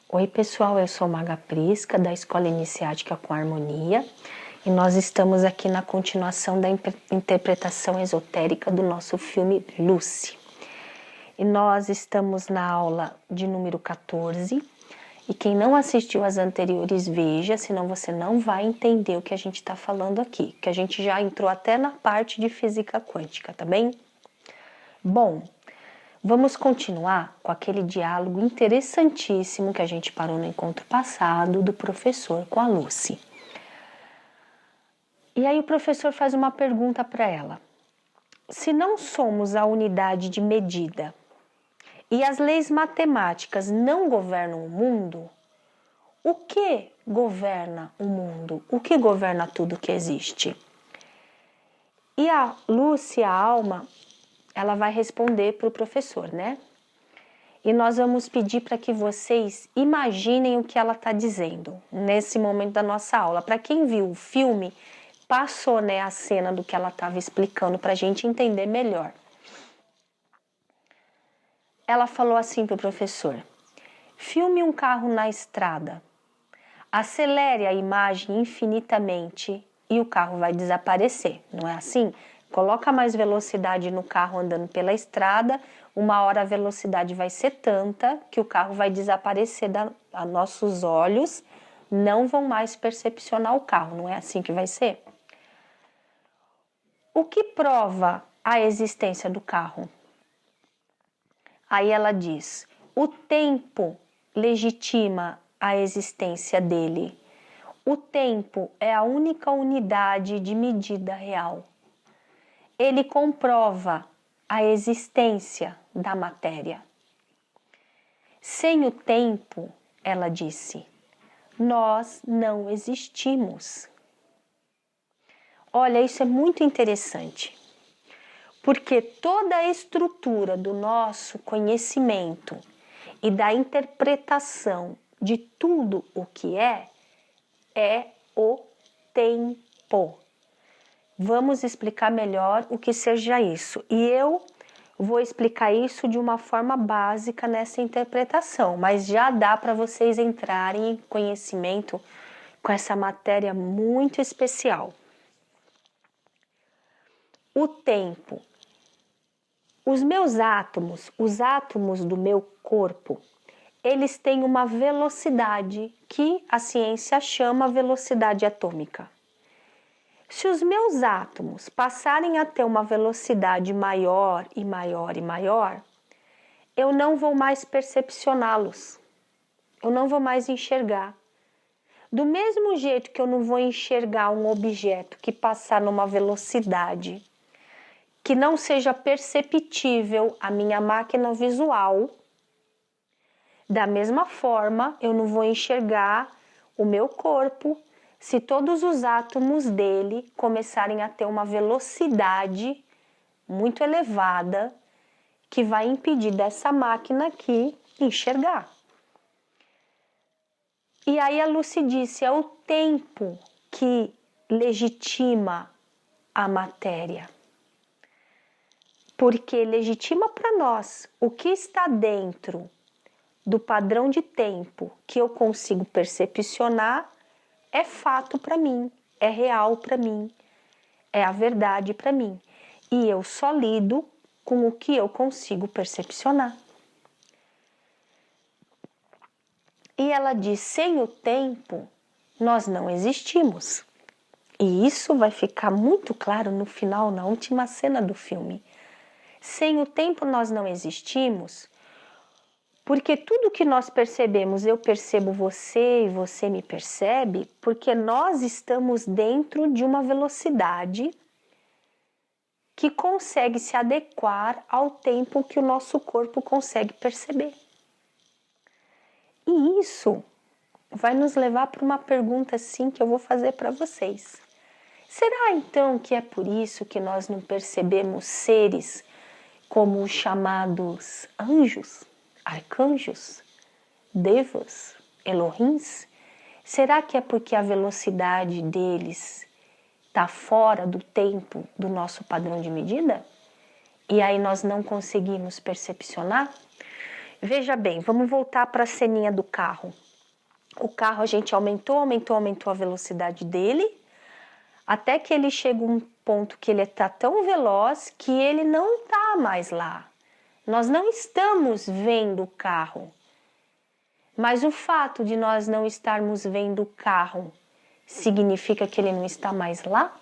Oi pessoal, eu sou Maga Prisca da Escola Iniciática com Harmonia e nós estamos aqui na continuação da interpretação esotérica do nosso filme Lucy. E nós estamos na aula de número 14 e quem não assistiu às anteriores veja, senão você não vai entender o que a gente está falando aqui, que a gente já entrou até na parte de física quântica, tá bem? Bom, vamos continuar com aquele diálogo interessantíssimo que a gente parou no encontro passado do professor com a Lucy. E aí o professor faz uma pergunta para ela. Se não somos a unidade de medida e as leis matemáticas não governam o mundo, o que governa o mundo? O que governa tudo que existe? E a Lucy, a alma, ela vai responder para o professor, né? E nós vamos pedir para que vocês imaginem o que ela está dizendo nesse momento da nossa aula. Para quem viu o filme, passou, né, a cena do que ela estava explicando para a gente entender melhor. Ela falou assim para o professor: filme um carro na estrada, acelere a imagem infinitamente e o carro vai desaparecer, não é assim? Coloca mais velocidade no carro andando pela estrada, uma hora a velocidade vai ser tanta que o carro vai desaparecer a nossos olhos, não vão mais percepcionar o carro, não é assim que vai ser? O que prova a existência do carro? Aí ela diz: o tempo legitima a existência dele. O tempo é a única unidade de medida real. Ele comprova a existência da matéria. Sem o tempo, ela disse, nós não existimos. Olha, isso é muito interessante, porque toda a estrutura do nosso conhecimento e da interpretação de tudo o que é o tempo. Vamos explicar melhor o que seja isso. E eu vou explicar isso de uma forma básica nessa interpretação, mas já dá para vocês entrarem em conhecimento com essa matéria muito especial. O tempo. Os meus átomos, os átomos do meu corpo, eles têm uma velocidade que a ciência chama velocidade atômica. Se os meus átomos passarem a ter uma velocidade maior e maior e maior, eu não vou mais percepcioná-los, eu não vou mais enxergar. Do mesmo jeito que eu não vou enxergar um objeto que passar numa velocidade que não seja perceptível à minha máquina visual, da mesma forma eu não vou enxergar o meu corpo se todos os átomos dele começarem a ter uma velocidade muito elevada que vai impedir dessa máquina aqui enxergar. E aí a Lucy disse, é o tempo que legitima a matéria. Porque legitima para nós o que está dentro do padrão de tempo que eu consigo percepcionar é fato para mim, é real para mim, é a verdade para mim. E eu só lido com o que eu consigo percepcionar. E ela diz, sem o tempo, nós não existimos. E isso vai ficar muito claro no final, na última cena do filme. Sem o tempo nós não existimos, porque tudo que nós percebemos, eu percebo você e você me percebe, porque nós estamos dentro de uma velocidade que consegue se adequar ao tempo que o nosso corpo consegue perceber. E isso vai nos levar para uma pergunta assim que eu vou fazer para vocês. Será então que é por isso que nós não percebemos seres como os chamados anjos, arcanjos, devas, Elohims? Será que é porque a velocidade deles está fora do tempo do nosso padrão de medida? E aí nós não conseguimos percepcionar? Veja bem, vamos voltar para a ceninha do carro. O carro a gente aumentou a velocidade dele, até que ele chega a um ponto que ele está tão veloz que ele não está mais lá. Nós não estamos vendo o carro. Mas o fato de nós não estarmos vendo o carro significa que ele não está mais lá?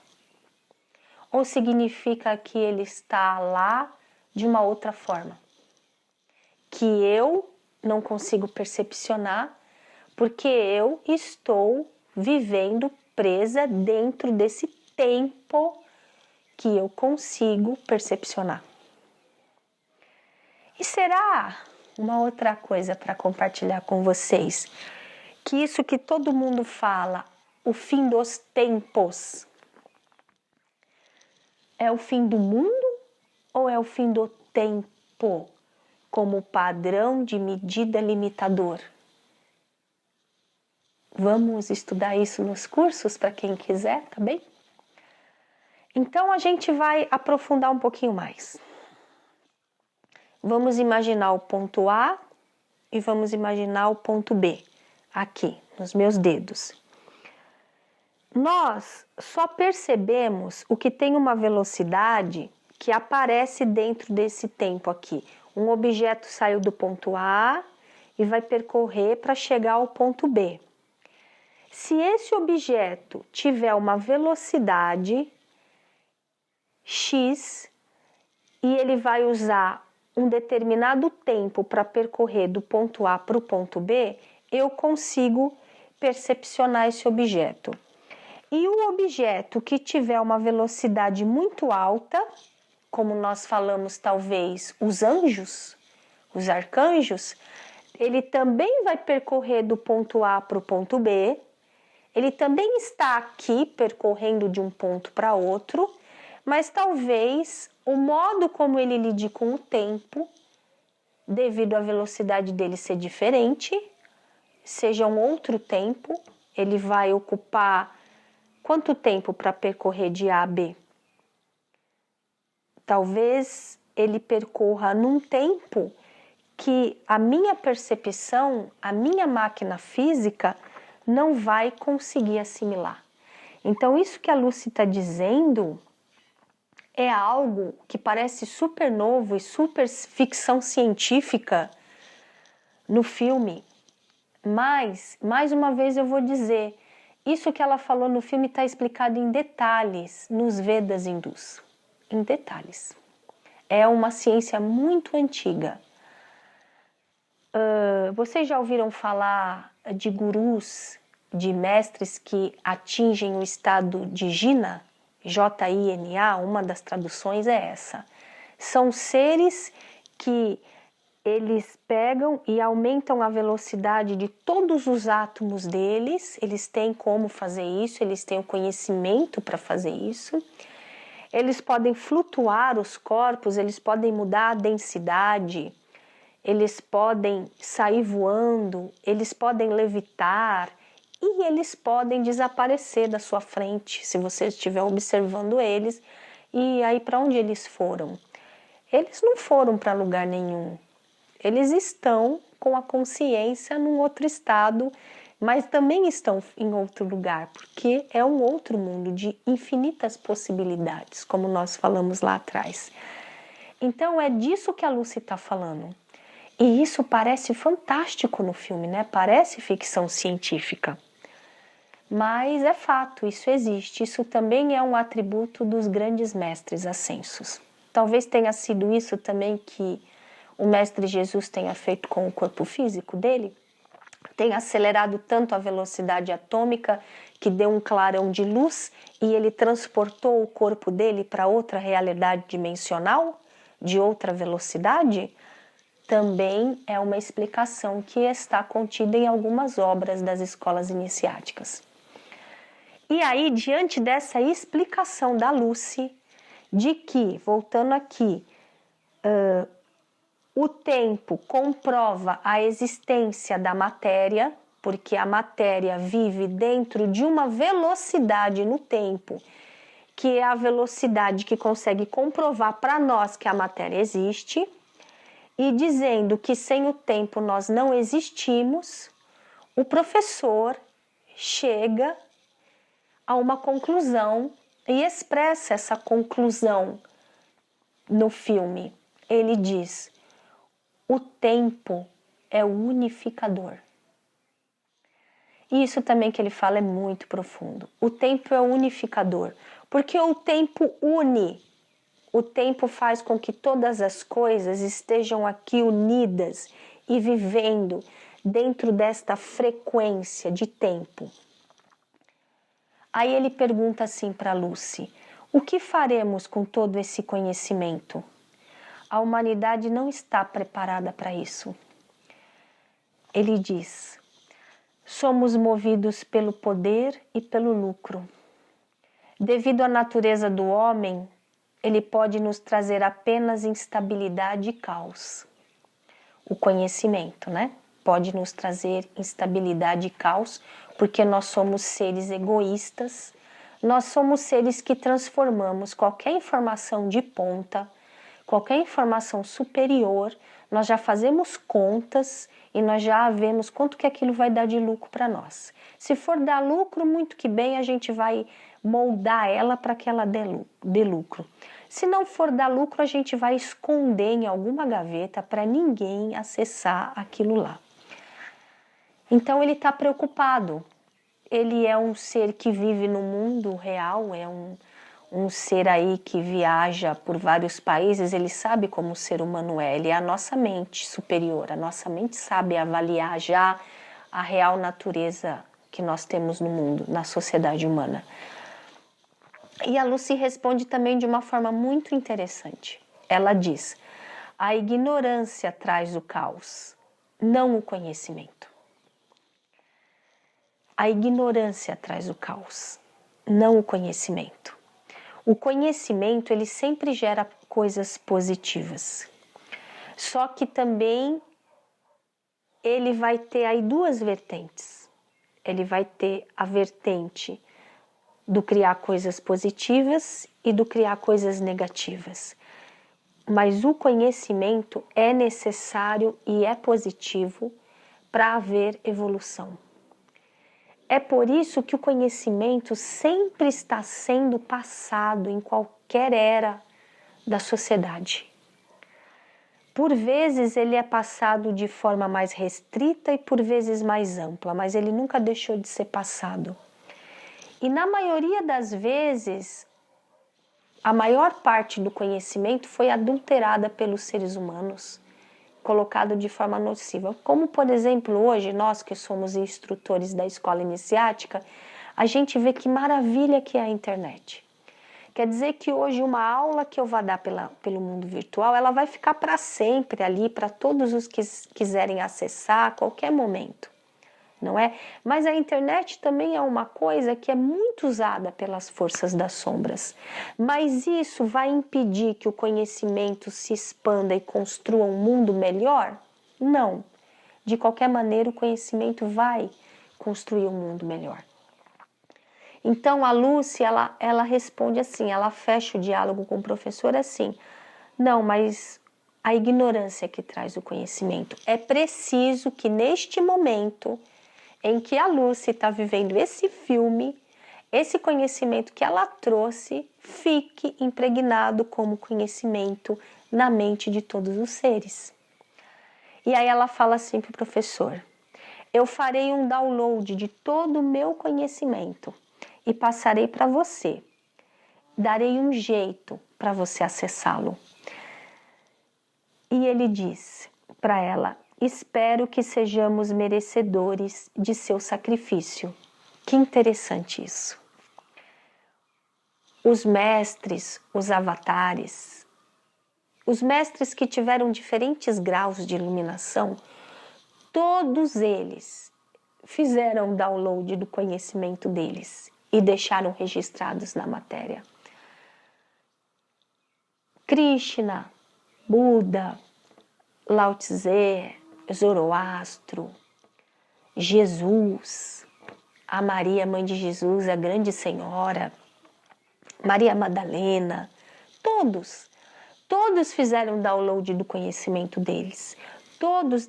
Ou significa que ele está lá de uma outra forma? Que eu não consigo percepcionar porque eu estou vivendo presa dentro desse tempo que eu consigo percepcionar. E será uma outra coisa para compartilhar com vocês, que isso que todo mundo fala, o fim dos tempos, é o fim do mundo ou é o fim do tempo como padrão de medida limitador? Vamos estudar isso nos cursos para quem quiser, tá bem? Então a gente vai aprofundar um pouquinho mais. Vamos imaginar o ponto A e vamos imaginar o ponto B, aqui, nos meus dedos. Nós só percebemos o que tem uma velocidade que aparece dentro desse tempo aqui. Um objeto saiu do ponto A e vai percorrer para chegar ao ponto B. Se esse objeto tiver uma velocidade x e ele vai usar um determinado tempo para percorrer do ponto A para o ponto B, eu consigo percepcionar esse objeto. E o objeto que tiver uma velocidade muito alta, como nós falamos talvez os anjos, os arcanjos, ele também vai percorrer do ponto A para o ponto B, ele também está aqui percorrendo de um ponto para outro, mas talvez o modo como ele lide com o tempo, devido à velocidade dele ser diferente, seja um outro tempo, ele vai ocupar quanto tempo para percorrer de A a B? Talvez ele percorra num tempo que a minha percepção, a minha máquina física não vai conseguir assimilar. Então, isso que a Lucy está dizendo é algo que parece super novo e super ficção científica no filme. Mas, mais uma vez eu vou dizer, isso que ela falou no filme está explicado em detalhes nos Vedas hindus. Em detalhes. É uma ciência muito antiga. Vocês já ouviram falar de gurus, de mestres que atingem o estado de Jina? J-I-N-A, uma das traduções é essa. São seres que eles pegam e aumentam a velocidade de todos os átomos deles, eles têm como fazer isso, eles têm o conhecimento para fazer isso. Eles podem flutuar os corpos, eles podem mudar a densidade, eles podem sair voando, eles podem levitar e eles podem desaparecer da sua frente se você estiver observando eles. E aí, para onde eles foram? Eles não foram para lugar nenhum. Eles estão com a consciência num outro estado, mas também estão em outro lugar, porque é um outro mundo de infinitas possibilidades, como nós falamos lá atrás. Então é disso que a Lucy está falando. E isso parece fantástico no filme, né? Parece ficção científica. Mas é fato, isso existe. Isso também é um atributo dos grandes mestres ascensos. Talvez tenha sido isso também que o Mestre Jesus tenha feito com o corpo físico dele, tenha acelerado tanto a velocidade atômica que deu um clarão de luz e ele transportou o corpo dele para outra realidade dimensional, de outra velocidade, também é uma explicação que está contida em algumas obras das escolas iniciáticas. E aí, diante dessa explicação da Lucy, de que, voltando aqui, o tempo comprova a existência da matéria, porque a matéria vive dentro de uma velocidade no tempo, que é a velocidade que consegue comprovar para nós que a matéria existe. e dizendo que sem o tempo nós não existimos, o professor chega a uma conclusão e expressa essa conclusão no filme. Ele diz: o tempo é o unificador. E isso também que ele fala é muito profundo. O tempo é o unificador, porque o tempo une. O tempo faz com que todas as coisas estejam aqui unidas e vivendo dentro desta frequência de tempo. Aí ele pergunta assim para Lucy: o que faremos com todo esse conhecimento? A humanidade não está preparada para isso. Ele diz: somos movidos pelo poder e pelo lucro. Devido à natureza do homem, ele pode nos trazer apenas instabilidade e caos. O conhecimento, né? Pode nos trazer instabilidade e caos, porque nós somos seres egoístas, nós somos seres que transformamos qualquer informação de ponta, qualquer informação superior, nós já fazemos contas e nós já vemos quanto que aquilo vai dar de lucro para nós. Se for dar lucro, muito que bem, a gente vai moldar ela para que ela dê lucro. Se não for dar lucro, a gente vai esconder em alguma gaveta para ninguém acessar aquilo lá. Então ele está preocupado. Ele é um ser que vive no mundo real, é um ser aí que viaja por vários países, ele sabe como o ser humano é, ele é a nossa mente superior, a nossa mente sabe avaliar já a real natureza que nós temos no mundo, na sociedade humana. E a Lucy responde também de uma forma muito interessante. Ela diz: a ignorância traz o caos, não o conhecimento. A ignorância traz o caos, não o conhecimento. O conhecimento, ele sempre gera coisas positivas. Só que também ele vai ter aí duas vertentes. Ele vai ter a vertente do criar coisas positivas e do criar coisas negativas. Mas o conhecimento é necessário e é positivo para haver evolução. É por isso que o conhecimento sempre está sendo passado em qualquer era da sociedade. Por vezes ele é passado de forma mais restrita e por vezes mais ampla, mas ele nunca deixou de ser passado. E na maioria das vezes, a maior parte do conhecimento foi adulterada pelos seres humanos, colocado de forma nociva. Como, por exemplo, hoje, nós que somos instrutores da escola iniciática, a gente vê que maravilha que é a internet. Quer dizer que hoje uma aula que eu vá dar pelo mundo virtual, ela vai ficar para sempre ali, para todos os que quiserem acessar a qualquer momento, não é? Mas a internet também é uma coisa que é muito usada pelas forças das sombras. Mas isso vai impedir que o conhecimento se expanda e construa um mundo melhor? Não. De qualquer maneira, o conhecimento vai construir um mundo melhor. Então a Lucy, ela responde assim, ela fecha o diálogo com o professor assim: não, mas a ignorância que traz o conhecimento. É preciso que neste momento em que a Lucy está vivendo esse filme, esse conhecimento que ela trouxe fique impregnado como conhecimento na mente de todos os seres. E aí ela fala assim para o professor: eu farei um download de todo o meu conhecimento e passarei para você. Darei um jeito para você acessá-lo. E ele diz para ela: espero que sejamos merecedores de seu sacrifício. Que interessante isso. Os mestres, os avatares, os mestres que tiveram diferentes graus de iluminação, todos eles fizeram download do conhecimento deles e deixaram registrados na matéria. Krishna, Buda, Lao Tse, Zoroastro, Jesus, a Maria, mãe de Jesus, a grande senhora, Maria Madalena, Todos fizeram download do conhecimento deles. Todos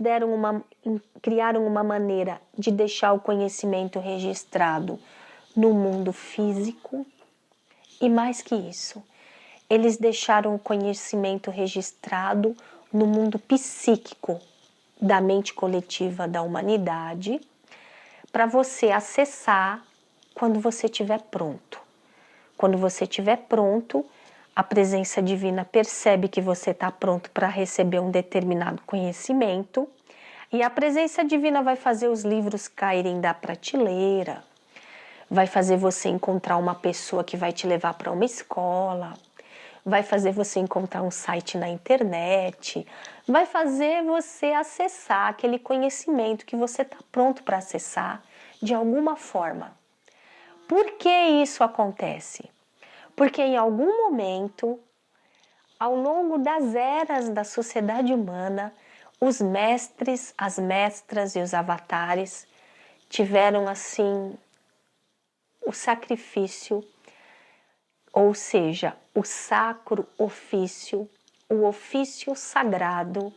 criaram uma maneira de deixar o conhecimento registrado no mundo físico. E mais que isso, eles deixaram o conhecimento registrado no mundo psíquico da mente coletiva da humanidade, para você acessar quando você estiver pronto. Quando você estiver pronto, a presença divina percebe que você está pronto para receber um determinado conhecimento, e a presença divina vai fazer os livros caírem da prateleira, vai fazer você encontrar uma pessoa que vai te levar para uma escola, vai fazer você encontrar um site na internet, vai fazer você acessar aquele conhecimento que você está pronto para acessar de alguma forma. Por que isso acontece? Porque em algum momento, ao longo das eras da sociedade humana, os mestres, as mestras e os avatares tiveram assim o sacrifício, ou seja, o sacro ofício, o ofício sagrado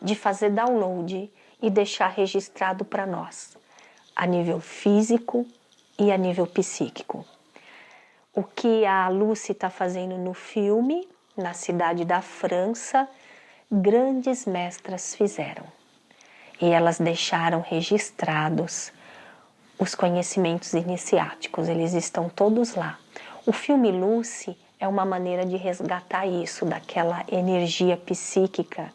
de fazer download e deixar registrado para nós, a nível físico e a nível psíquico. O que a Lucy está fazendo no filme, na cidade da França, grandes mestras fizeram. E elas deixaram registrados os conhecimentos iniciáticos, eles estão todos lá. O filme Lucy é uma maneira de resgatar isso, daquela energia psíquica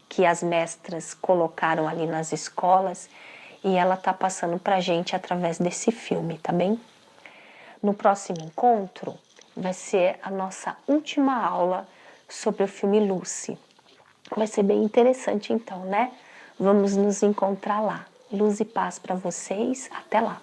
que as mestras colocaram ali nas escolas, e ela está passando para a gente através desse filme, tá bem? No próximo encontro vai ser a nossa última aula sobre o filme Lucy. Vai ser bem interessante então, né? Vamos nos encontrar lá. Luz e paz para vocês. Até lá!